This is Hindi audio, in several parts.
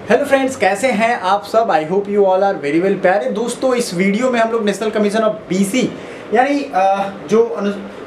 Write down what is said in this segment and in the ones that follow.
हेलो फ्रेंड्स, कैसे हैं आप सब। I hope you all are very well. प्यारे दोस्तों, इस वीडियो में हम लोग नेशनल कमीशन ऑफ बीसी यानी जो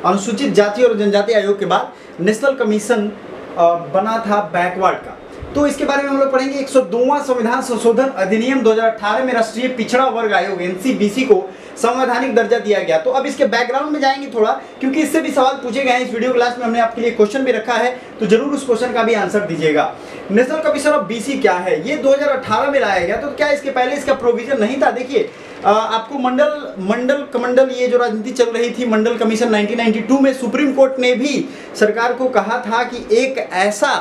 अनुसूचित जाति और जनजाति आयोग के बाद नेशनल कमीशन बना था बैकवर्ड का, तो इसके बारे में हम लोग पढ़ेंगे। 102वां संविधान संशोधन अधिनियम 2018 में राष्ट्रीय पिछड़ा वर्ग आयोग एनसीबीसी को संवैधानिक दर्जा दिया गया। तो अब इसके बैकग्राउंड में जाएंगे थोड़ा, क्योंकि इससे भी सवाल पूछे गए हैं। इस वीडियो क्लास में हमने आपके लिए क्वेश्चन भी रखा है, तो जरूर उस क्वेश्चन का भी आंसर दीजिएगा। नेशनल कमीशन ऑफ बीसी क्या है, ये 2018 में लाया गया। तो क्या इसके पहले इसका प्रोविजन नहीं था? देखिए, आपको मंडल ये जो राजनीति चल रही थी, मंडल कमीशन 1992 में सुप्रीम कोर्ट ने भी सरकार को कहा था कि एक ऐसा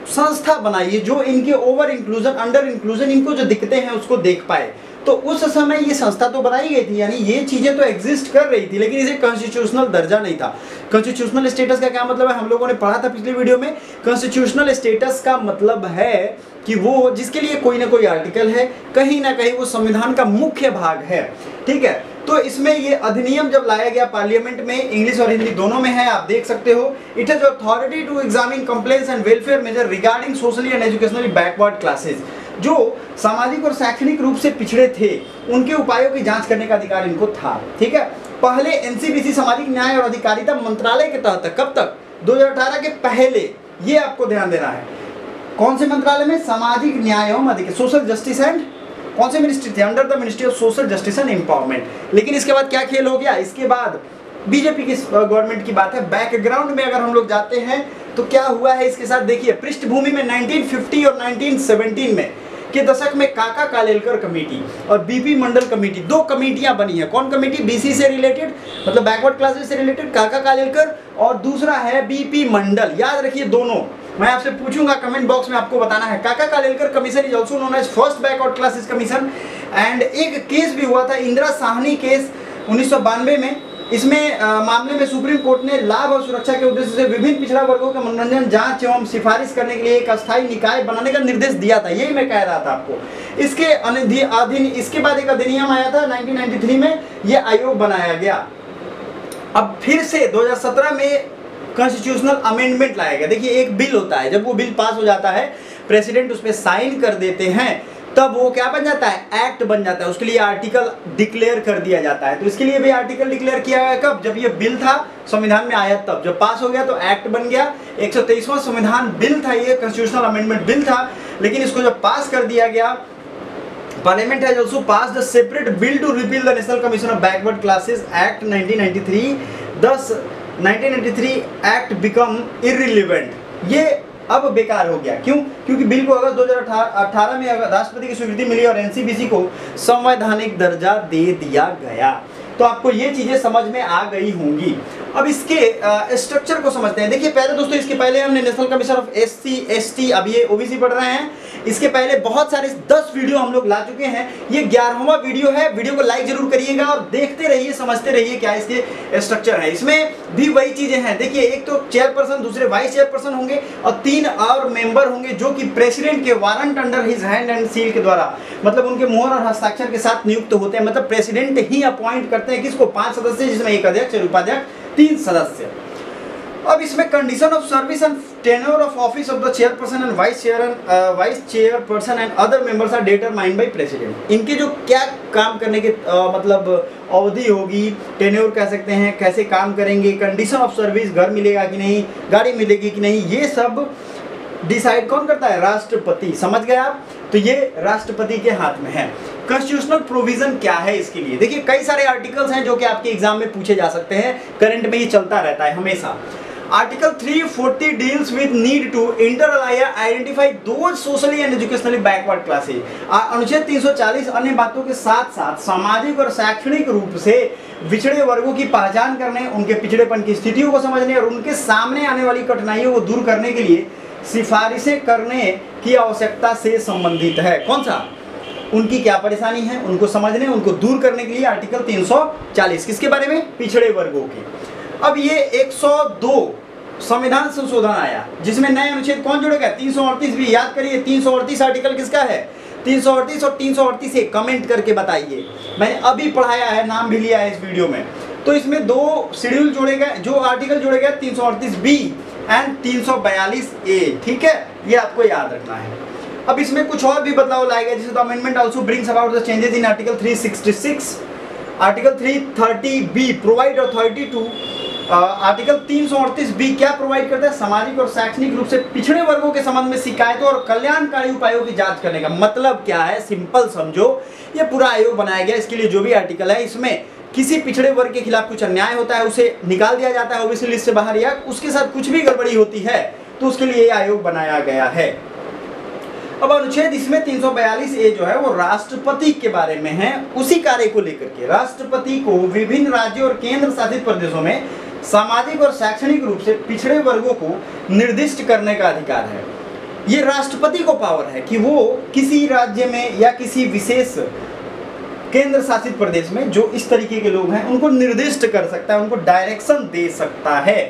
संस्था बनाइए जो इनके ओवर इंक्लूजन, अंडर इंक्लूजन, इनको जो दिक्कतें हैं उसको देख पाए। तो उस समय ये संस्था तो बनाई गई थी, यानी ये चीजें तो एग्जिस्ट कर रही थी, लेकिन इसे कॉन्स्टिट्यूशनल दर्जा नहीं था। कॉन्स्टिट्यूशनल स्टेटस का क्या मतलब है, हम लोगों ने पढ़ा था पिछले वीडियो में। कॉन्स्टिट्यूशनल स्टेटस का मतलब है कि वो जिसके लिए कोई ना कोई आर्टिकल है, कहीं ना कहीं वो संविधान का मुख्य भाग है। ठीक है, तो इसमें ये अधिनियम जब लाया गया पार्लियामेंट में, इंग्लिश और हिंदी दोनों में है, आप देख सकते हो। It has authority to examine complaints and welfare measure regarding socially and educationally backward classes. जो सामाजिक और शैक्षणिक रूप से पिछड़े थे, उनके उपायों की जांच करने का अधिकार इनको था। ठीक है, पहले एनसीबीसी सामाजिक न्याय और अधिकारिता मंत्रालय के तहत, कब तक? 2018 के पहले। ये आपको ध्यान देना है। कौन से मंत्रालय में? सामाजिक न्याय एवं अधिकारिता, सोशल जस्टिस एंड, कौन से मिनिस्ट्री थे? Under the ministry of social justice and empowerment. लेकिन इसके बाद क्या खेल हो गया? इसके बाद बीजेपी की गवर्नमेंट की बात है। बैकग्राउंड में अगर हम लोग जाते हैं तो क्या हुआ है इसके साथ, देखिए। पृष्ठभूमि में 1950 और 1917 में के दशक में काका कालेलकर कमेटी और बीपी मंडल कमेटी, दो कमेटियां बनी है। कौन कमेटी? बीसी से रिलेटेड, मतलब बैकवर्ड क्लासेस से रिलेटेड, काका कालेलकर, और दूसरा है बीपी मंडल। याद रखिए दोनों। मैं आपसे पूछूंगा कमेंट बॉक्स में, आपको बताना है। Kaka Kalelkar commission is also known as first backward classes commission. And एक केस भी हुआ था, इंदिरा साहनी केस 1992 में। इसमें मामले में सुप्रीम कोर्ट ने लाभ और सुरक्षा के उद्देश्य से विभिन्न पिछड़ा वर्गों के मनोरंजन, जांच एवं सिफारिश करने के लिए एक अस्थायी निकाय बनाने का निर्देश दिया था। यही मैं कह रहा था आपको। इसके बाद एक अधिनियम आया था 1993 में, यह आयोग बनाया गया। अब फिर से 2017 में कॉन्स्टिट्यूशनल अमेंडमेंट लाया गया। देखिए, एक बिल होता है, जब वो बिल पास हो जाता है, प्रेसिडेंट उस पर साइन कर देते हैं, तब वो क्या बन जाता है? एक्ट बन जाता है। उसके लिए आर्टिकल डिक्लेयर कर दिया जाता है। तो इसके लिए भी आर्टिकल डिक्लेयर किया गया कब? जब ये बिल था, संविधान में आया तब। जब पास हो गया तो एक्ट बन गया। 123वां संविधान बिल था, ये कॉन्स्टिट्यूशनल अमेंडमेंट बिल था, लेकिन इसको जब पास कर दिया गया, parliament has also passed a separate bill to repeal the national commission of backward classes act 1993। दस 1993 एक्ट बिकम इररिलेवेंट। ये अब बेकार हो गया। क्यों? क्योंकि बिल को अगस्त 2018 में राष्ट्रपति की स्वीकृति मिली और एनसीबीसी को संवैधानिक दर्जा दे दिया गया। तो आपको ये चीजें समझ में आ गई होंगी। अब इसके स्ट्रक्चर को समझते हैं। देखिए पहले दोस्तों, इसके पहले हमने national commission of SC ST, अब ये ओबीसी पढ़ रहे हैं। इसके पहले बहुत सारे 10 वीडियो हम लोग ला चुके हैं। ये 11वां वीडियो है। वीडियो को लाइक जरूर करिएगा और देखते रहिए, समझते रहिए क्या इसके स्ट्रक्चर है। इसमें भी वही चीजें हैं। देखिए, एक तो चेयरपर्सन, दूसरे वाइस चेयरपर्सन होंगे और 3 और मेंबर होंगे, जो कि प्रेसिडेंट के warrant under his hand and seal के द्वारा, मतलब उनके मोहर और हस्ताक्षर के साथ नियुक्त होते हैं। मतलब प्रेसिडेंट ही अपॉइंट करते हैं किसको? 5 सदस्य, जिसमें एक अध्यक्ष और उपाध्यक्ष, 3 सदस्य। अब इसमें condition of service and tenure of office of the chairperson and vice chairperson and other members are determined by president. इनके जो क्या काम करने के मतलब अवधि होगी, टेन्योर कह सकते हैं, कैसे काम करेंगे, कंडीशन ऑफ सर्विस, घर मिलेगा कि नहीं, गाड़ी मिलेगी कि नहीं, ये सब डिसाइड कौन करता है? राष्ट्रपति। समझ गए आप? तो ये राष्ट्रपति के हाथ में है। कॉन्स्टिट्यूशनल प्रोविजन क्या है इसके लिए? देखिए, कई सारे आर्टिकल्स हैं जो कि आपके एग्जाम में पूछे जा सकते हैं। करंट में ये चलता रहता है हमेशा। Article 340 deals with need to identify those socially and educationally backward classes. अनुच्छेद 340 अन्य बातों के साथ साथ सामाजिक और शैक्षणिक रूप से पिछड़े वर्गों की पहचान करने, उनके पिछड़ेपन की स्थितियों को समझने और उनके सामने आने वाली कठिनाइयों को दूर करने के लिए सिफारिशें करने की आवश्यकता से संबंधित है। कौन सा? उनकी क्या परेशानी है, उनको समझने, उनको दूर करने के लिए आर्टिकल 340। किसके बारे में? पिछड़े वर्गों के। अब ये 102 संविधान संशोधन आया, जिसमें नए अनुच्छेद कौन जोड़ेगा? 338 भी। याद करिए, 338 आर्टिकल किसका है? 338 और 338 से कमेंट करके बताइए। मैंने अभी पढ़ाया है, नाम भी लिया है इस वीडियो में। तो इसमें 2 शेड्यूल जोड़े गए, जो आर्टिकल जोड़े गए 338 बी एंड 342 ए। ठीक है, ये आपको याद रखना है। अब इसमें कुछ और भी बदलाव लाए गए, जैसे the amendment also brings about the changes in article 366, article 330 provide authority to, article 338 क्या प्रोवाइड करता है, सामाजिक और शैक्षणिक रूप से पिछड़े वर्गों के संबंध में शिकायतों और कल्याणकारी उपायों की जांच करने का। मतलब क्या है, सिंपल समझो, ये पूरा आयोग बनाया गया, इसके लिए जो भी आर्टिकल है इसमें किसी पिछड़े वर्ग के खिलाफ कुछ अन्याय होता है उसे निकाल दिया जाता है ओबीसी लिस्ट से बाहर, या उसके साथ कुछ भी गड़बड़ी होती है तो उसके लिए ये आयोग बनाया गया है। अब अनुच्छेद इसमें 342A जो है वो राष्ट्रपति के बारे में है, उसी कार्य को लेकर के राष्ट्रपति को विभिन्न राज्यों और केंद्र शासित प्रदेशों में सामाजिक और शैक्षणिक रूप से पिछड़े वर्गों को निर्दिष्ट करने का अधिकार है। ये राष्ट्रपति को पावर है कि वो किसी राज्य में या किसी विशेष केंद्र शासित प्रदेश में जो इस तरीके के लोग हैं उनको निर्दिष्ट कर सकता है, उनको डायरेक्शन दे सकता है।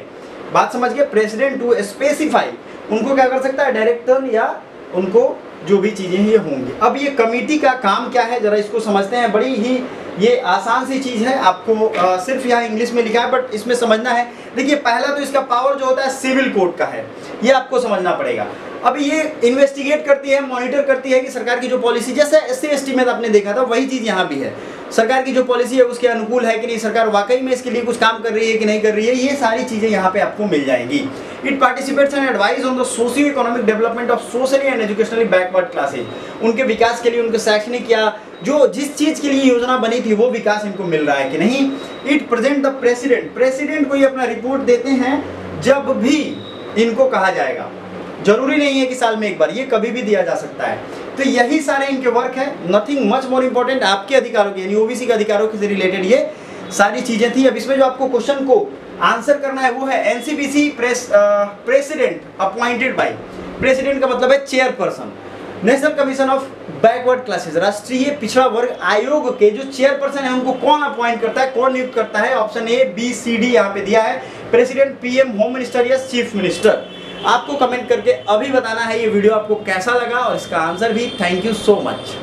बात समझ गए, प्रेसिडेंट टू स्पेसिफाई, उनको क्या कर सकता है, डायरेक्टर, या उनको जो भी चीजें ये होंगी। अब ये कमेटी का काम क्या है जरा इसको समझते हैं। बड़ी ही ये आसान सी चीज है, आपको सिर्फ यहाँ इंग्लिश में लिखा है बट इसमें समझना है। देखिए पहला तो इसका पावर जो होता है सिविल कोड का है, ये आपको समझना पड़ेगा। अब ये इन्वेस्टिगेट करती है, मॉनिटर करती है कि सरकार की जो पॉलिसी, जैसे SC/ST में आपने देखा था वही चीज यहाँ भी है, सरकार की जो पॉलिसी है उसके अनुकूल है कि नहीं, सरकार वाकई में इसके लिए कुछ काम कर रही है कि नहीं कर रही है, ये सारी चीजें यहाँ पे आपको मिल जाएंगी। It participates and advise on the socio economic development of socially and educationally backward classes, उनके विकास के लिए, उनके शैक्षणिक या जो जिस चीज के लिए योजना बनी थी वो विकास इनको मिल रहा है कि नहीं। It present the president, president को ये अपना रिपोर्ट देते हैं जब भी इनको कहा जाएगा, जरूरी नहीं है कि साल में एक बार, ये कभी भी दिया जा सकता है। तो यही सारे इनके वर्क है, नथिंग मच मोर इंपॉर्टेंट। आपके अधिकारों के यानी ओबीसी के अधिकारों से रिलेटेड ये सारी चीजें थी। अब इसमें जो आपको क्वेश्चन को आंसर करना है वो है NCBC president appointed by, president का मतलब है chairperson, national commission of backward classes, राष्ट्रीय पिछड़ा वर्ग आयोग के जो चेयरपर्सन है उनको कौन अपॉइंट करता है, कौन नियुक्त करता है। Option A, B, C, D यहाँ पे दिया है, प्रेसिडेंट, PM, होम मिनिस्टर या चीफ मिनिस्टर। आपको कमेंट करके अभी बताना है ये वीडियो आपको कैसा लगा और इसका आंसर भी। Thank you so much.